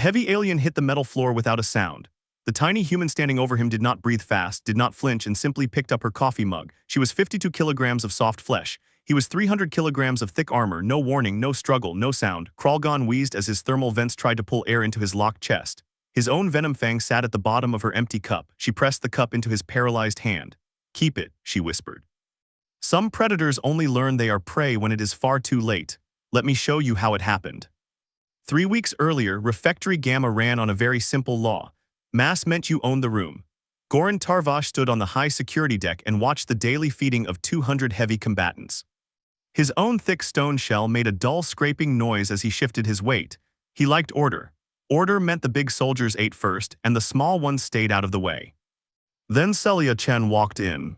heavy alien hit the metal floor without a sound. The tiny human standing over him did not breathe fast, did not flinch, and simply picked up her coffee mug. She was 52 kilograms of soft flesh. He was 300 kilograms of thick armor. No warning, no struggle, no sound. Kralgon wheezed as his thermal vents tried to pull air into his locked chest. His own venom fang sat at the bottom of her empty cup. She pressed the cup into his paralyzed hand. "Keep it," she whispered. "Some predators only learn they are prey when it is far too late. Let me show you how it happened." 3 weeks earlier, Refectory Gamma ran on a very simple law. Mass meant you owned the room. Goran Tarvash stood on the high security deck and watched the daily feeding of 200 heavy combatants. His own thick stone shell made a dull scraping noise as he shifted his weight. He liked order. Order meant the big soldiers ate first, and the small ones stayed out of the way. Then Celia Chen walked in.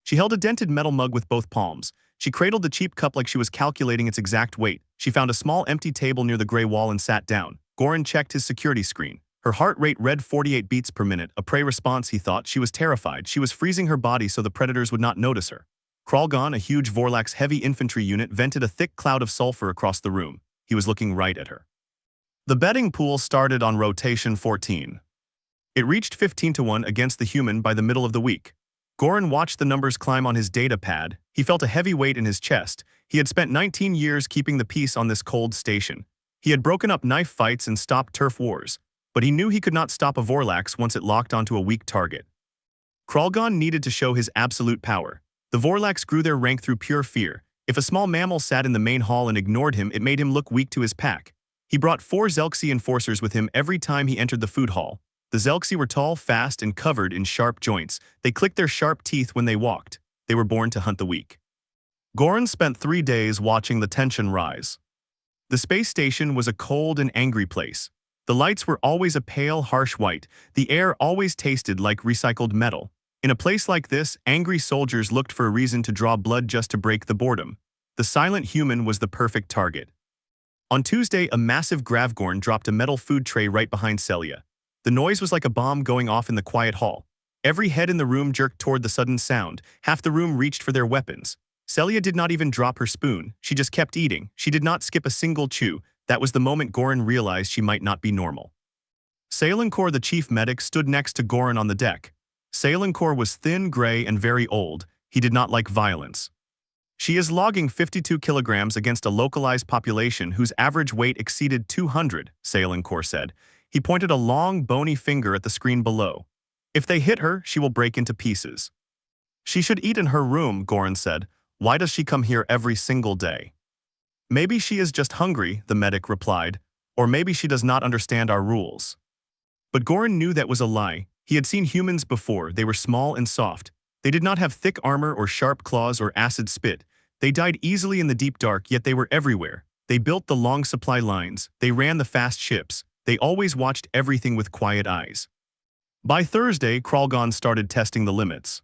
She held a dented metal mug with both palms. She cradled the cheap cup like she was calculating its exact weight. She found a small empty table near the gray wall and sat down. Goran checked his security screen. Her heart rate read 48 beats per minute, a prey response, he thought. She was terrified. She was freezing her body so the predators would not notice her. Kralgon, a huge Vorlax heavy infantry unit, vented a thick cloud of sulfur across the room. He was looking right at her. The betting pool started on rotation 14. It reached 15-1 against the human by the middle of the week. Goran watched the numbers climb on his data pad. He felt a heavy weight in his chest. He had spent 19 years keeping the peace on this cold station. He had broken up knife fights and stopped turf wars. But he knew he could not stop a Vorlax once it locked onto a weak target. Kralgon needed to show his absolute power. The Vorlax grew their rank through pure fear. If a small mammal sat in the main hall and ignored him, it made him look weak to his pack. He brought 4 Zelxi enforcers with him every time he entered the food hall. The Zelxi were tall, fast, and covered in sharp joints. They clicked their sharp teeth when they walked. They were born to hunt the weak. Goran spent 3 days watching the tension rise. The space station was a cold and angry place. The lights were always a pale, harsh white. The air always tasted like recycled metal. In a place like this, angry soldiers looked for a reason to draw blood just to break the boredom. The silent human was the perfect target. On Tuesday, a massive Gravgorn dropped a metal food tray right behind Celia. The noise was like a bomb going off in the quiet hall. Every head in the room jerked toward the sudden sound. Half the room reached for their weapons. Celia did not even drop her spoon. She just kept eating. She did not skip a single chew. That was the moment Goran realized she might not be normal. Salinkor, the chief medic, stood next to Goran on the deck. Salinkor was thin, gray, and very old. He did not like violence. "She is logging 52 kilograms against a localized population whose average weight exceeded 200, Salinkor said. He pointed a long, bony finger at the screen below. "If they hit her, she will break into pieces." "She should eat in her room," Goran said. "Why does she come here every single day?" "Maybe she is just hungry," the medic replied. "Or maybe she does not understand our rules." But Goran knew that was a lie. He had seen humans before. They were small and soft. They did not have thick armor or sharp claws or acid spit. They died easily in the deep dark, yet they were everywhere. They built the long supply lines. They ran the fast ships. They always watched everything with quiet eyes. By Thursday, Kralgon started testing the limits.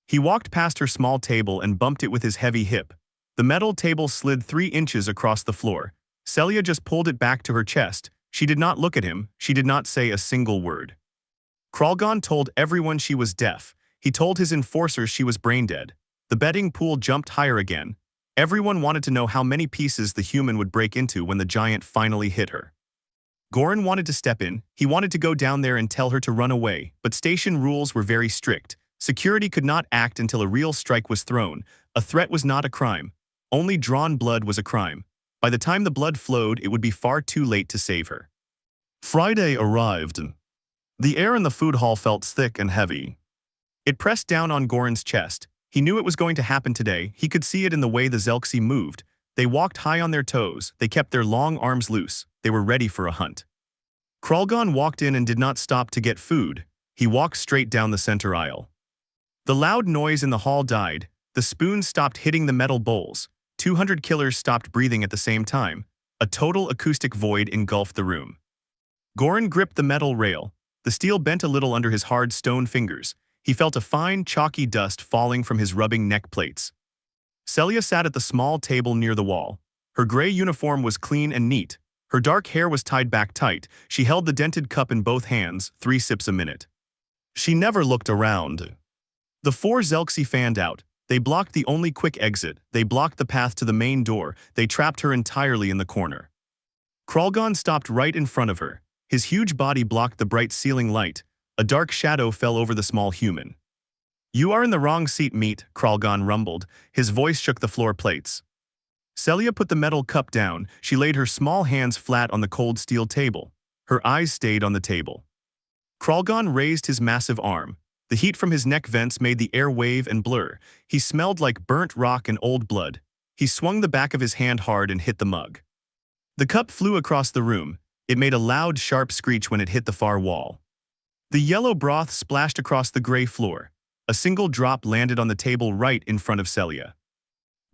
He walked past her small table and bumped it with his heavy hip. The metal table slid 3 inches across the floor. Celia just pulled it back to her chest. She did not look at him. She did not say a single word. Kralgon told everyone she was deaf. He told his enforcers she was brain dead. The betting pool jumped higher again. Everyone wanted to know how many pieces the human would break into when the giant finally hit her. Goran wanted to step in. He wanted to go down there and tell her to run away, but station rules were very strict. Security could not act until a real strike was thrown. A threat was not a crime. Only drawn blood was a crime. By the time the blood flowed, it would be far too late to save her. Friday arrived. The air in the food hall felt thick and heavy. It pressed down on Goran's chest. He knew it was going to happen today. He could see it in the way the Zelxi moved. They walked high on their toes. They kept their long arms loose. They were ready for a hunt. Kralgon walked in and did not stop to get food. He walked straight down the center aisle. The loud noise in the hall died. The spoons stopped hitting the metal bowls. 200 killers stopped breathing at the same time. A total acoustic void engulfed the room. Goran gripped the metal rail. The steel bent a little under his hard stone fingers. He felt a fine, chalky dust falling from his rubbing neck plates. Celia sat at the small table near the wall. Her gray uniform was clean and neat. Her dark hair was tied back tight. She held the dented cup in both hands, 3 sips a minute. She never looked around. The 4 Zelxi fanned out. They blocked the only quick exit. They blocked the path to the main door. They trapped her entirely in the corner. Kralgon stopped right in front of her. His huge body blocked the bright ceiling light. A dark shadow fell over the small human. "You are in the wrong seat, meat," Kralgon rumbled. His voice shook the floor plates. Celia put the metal cup down. She laid her small hands flat on the cold steel table. Her eyes stayed on the table. Kralgon raised his massive arm. The heat from his neck vents made the air wave and blur. He smelled like burnt rock and old blood. He swung the back of his hand hard and hit the mug. The cup flew across the room. It made a loud, sharp screech when it hit the far wall. The yellow broth splashed across the gray floor. A single drop landed on the table right in front of Celia.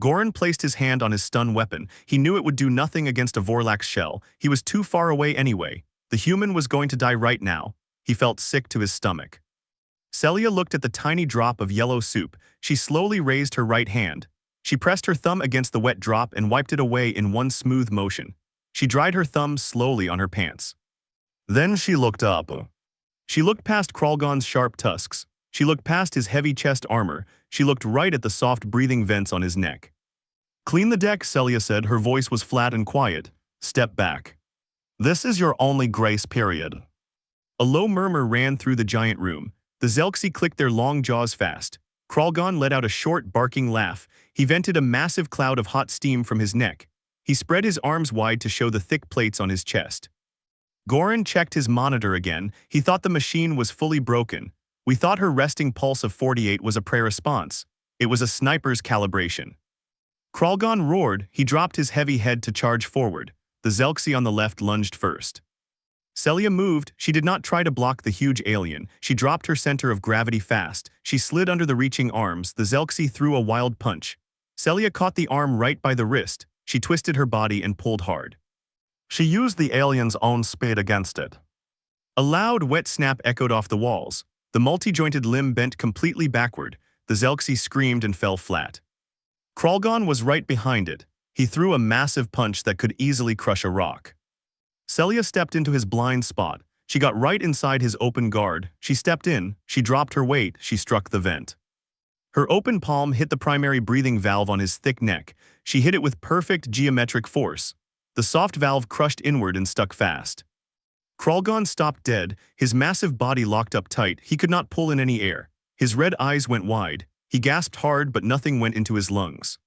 Goran placed his hand on his stun weapon. He knew it would do nothing against a Vorlax shell. He was too far away anyway. The human was going to die right now. He felt sick to his stomach. Celia looked at the tiny drop of yellow soup. She slowly raised her right hand. She pressed her thumb against the wet drop and wiped it away in one smooth motion. She dried her thumb slowly on her pants. Then she looked up. She looked past Kralgon's sharp tusks. She looked past his heavy chest armor. She looked right at the soft breathing vents on his neck. "Clean the deck," Celia said. Her voice was flat and quiet. "Step back. This is your only grace period." A low murmur ran through the giant room. The Zelxi clicked their long jaws fast. Kralgon let out a short, barking laugh. He vented a massive cloud of hot steam from his neck. He spread his arms wide to show the thick plates on his chest. Goran checked his monitor again. He thought the machine was fully broken. "We thought her resting pulse of 48 was a prayer response. It was a sniper's calibration." Kralgon roared. He dropped his heavy head to charge forward. The Zelxi on the left lunged first. Celia moved. She did not try to block the huge alien. She dropped her center of gravity fast. She slid under the reaching arms. The Zelxi threw a wild punch. Celia caught the arm right by the wrist. She twisted her body and pulled hard. She used the alien's own speed against it. A loud, wet snap echoed off the walls. The multi-jointed limb bent completely backward. The Zelxi screamed and fell flat. Kralgon was right behind it. He threw a massive punch that could easily crush a rock. Celia stepped into his blind spot. She got right inside his open guard. She stepped in. She dropped her weight. She struck the vent. Her open palm hit the primary breathing valve on his thick neck. She hit it with perfect geometric force. The soft valve crushed inward and stuck fast. Kralgon stopped dead. His massive body locked up tight. He could not pull in any air. His red eyes went wide. He gasped hard, but nothing went into his lungs.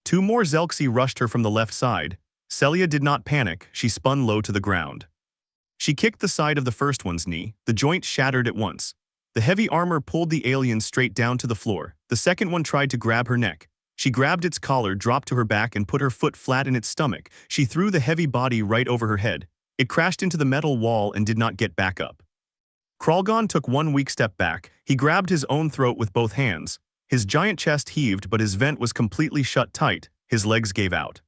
Two more Zelxi rushed her from the left side. Celia did not panic. She spun low to the ground. She kicked the side of the first one's knee. The joint shattered at once. The heavy armor pulled the alien straight down to the floor. The second one tried to grab her neck. She grabbed its collar, dropped to her back, and put her foot flat in its stomach. She threw the heavy body right over her head. It crashed into the metal wall and did not get back up. Kralgon took one weak step back. He grabbed his own throat with both hands. His giant chest heaved, but his vent was completely shut tight. His legs gave out.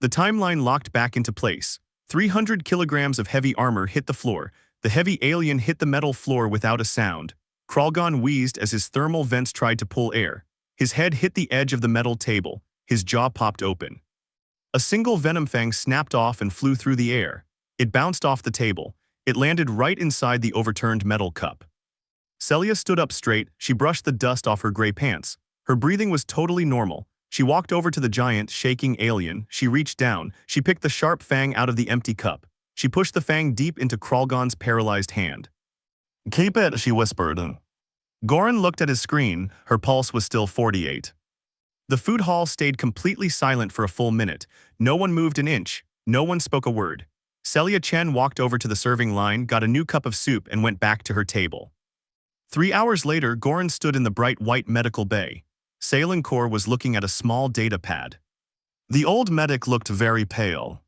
The timeline locked back into place. 300 kilograms of heavy armor hit the floor. The heavy alien hit the metal floor without a sound. Kralgon wheezed as his thermal vents tried to pull air. His head hit the edge of the metal table. His jaw popped open. A single venom fang snapped off and flew through the air. It bounced off the table. It landed right inside the overturned metal cup. Celia stood up straight. She brushed the dust off her gray pants. Her breathing was totally normal. She walked over to the giant, shaking alien. She reached down. She picked the sharp fang out of the empty cup. She pushed the fang deep into Kralgon's paralyzed hand. "Keep it," she whispered. Goran looked at his screen. Her pulse was still 48. The food hall stayed completely silent for a full minute. No one moved an inch. No one spoke a word. Celia Chen walked over to the serving line, got a new cup of soup, and went back to her table. 3 hours later, Goran stood in the bright white medical bay. Salinkor was looking at a small data pad. The old medic looked very pale.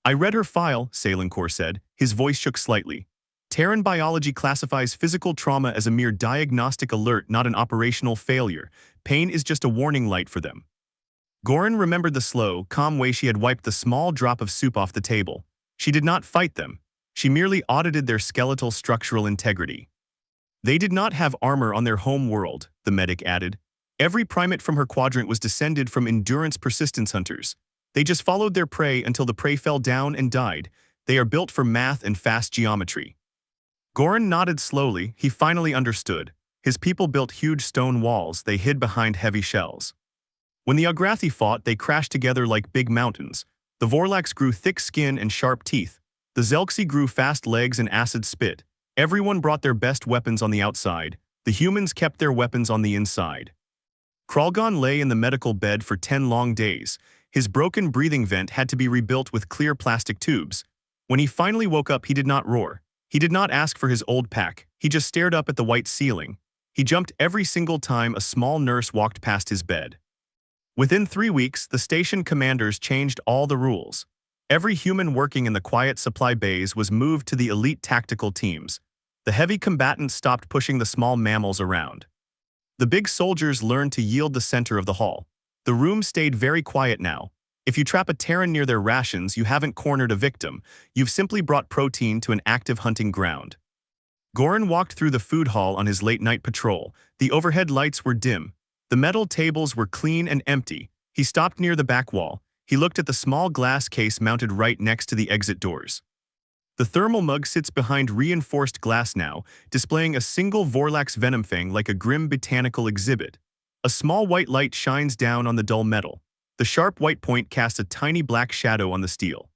"I read her file," Salinkor said. His voice shook slightly. "Terran biology classifies physical trauma as a mere diagnostic alert, not an operational failure. Pain is just a warning light for them." Goran remembered the slow, calm way she had wiped the small drop of soup off the table. She did not fight them. She merely audited their skeletal structural integrity. "They did not have armor on their home world," the medic added. "Every primate from her quadrant was descended from endurance persistence hunters. They just followed their prey until the prey fell down and died. They are built for math and fast geometry." Goran nodded slowly. He finally understood. His people built huge stone walls. They hid behind heavy shells. When the Ograthi fought, they crashed together like big mountains. The Vorlax grew thick skin and sharp teeth. The Zelxi grew fast legs and acid spit. Everyone brought their best weapons on the outside. The humans kept their weapons on the inside. Kralgon lay in the medical bed for 10 long days. His broken breathing vent had to be rebuilt with clear plastic tubes. When he finally woke up, he did not roar. He did not ask for his old pack. He just stared up at the white ceiling. He jumped every single time a small nurse walked past his bed. Within 3 weeks, the station commanders changed all the rules. Every human working in the quiet supply bays was moved to the elite tactical teams. The heavy combatants stopped pushing the small mammals around. The big soldiers learned to yield the center of the hall. The room stayed very quiet now. If you trap a Terran near their rations, you haven't cornered a victim. You've simply brought protein to an active hunting ground. Goran walked through the food hall on his late-night patrol. The overhead lights were dim. The metal tables were clean and empty. He stopped near the back wall. He looked at the small glass case mounted right next to the exit doors. The thermal mug sits behind reinforced glass now, displaying a single Vorlax venom fang like a grim botanical exhibit. A small white light shines down on the dull metal. The sharp white point casts a tiny black shadow on the steel.